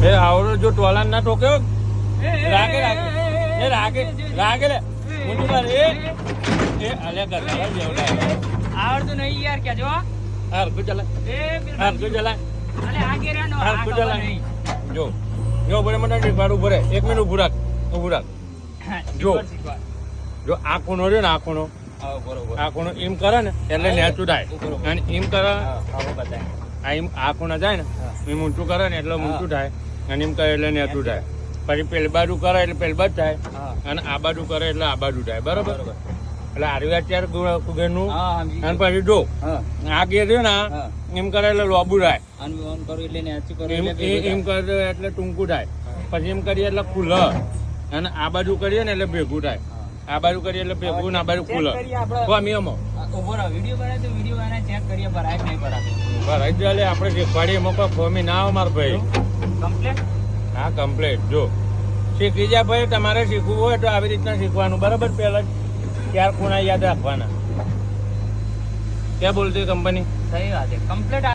એ આવડો જો ટોલાન ના ઠોક્યો રાગે રાગે એ રાગે રાગે લે ઊંધું કર એ અલ્યા કર આવડતું નહીં યાર કે જો હાર કુ ચલા હાર કુ ચલા અલે આગે રહેનો હાર કુ ચલા જો જો બરે મને શીખવાડું ભરે 1 મિનિટ ઊભું રાખ જો જો આ ખૂણો રહ્યો ને આ ખૂણો આ ખૂણો એમ કરે ને એટલે નેચું થાય અને એમ કરે આ એમ આ ખૂણા જાય ને એમ ઊંચું કરે ને એટલે ઊંચું થાય અને એમ કરે એટલે નેચું થાય પછી પેલી બાજુ કરે એટલે પેલી બાજુ થાય અને આ બાજુ કરે એટલે આ બાજુ થાય બરાબર એટલે આરવી અત્યારે ઘેરનું અને પછી જો આ ઘેર રહ્યો ને એમ કરે એટલે લોબુ થાય એમ કરે એટલે ટૂંકું થાય પછી એમ કરીએ એટલે ખુલ્લ અને આ બાજુ કરીએ ને એટલે ભેગું થાય આ બાજુ કરીએ એટલે ભેગું ને આ બાજુ ખુલ્લ નિયમો વિડીયો બનાવે તો વિડીયો બનાવે ચેક કરીએ ભરાય નહીં ભરાય ચાલે આપણે શીખવાડીએ એમાં કોઈ ફોમી ના આવે મારા ભાઈ કમ્પ્લેટ હા કમ્પ્લેટ જો શીખી જાય ભાઈ તમારે શીખવું હોય તો આવી રીતના શીખવાનું બરાબર પહેલા જ 4 ખૂણા યાદ રાખવાના ક્યાં બોલતી કંપની સહી વાત છે કમ્પ્લેટ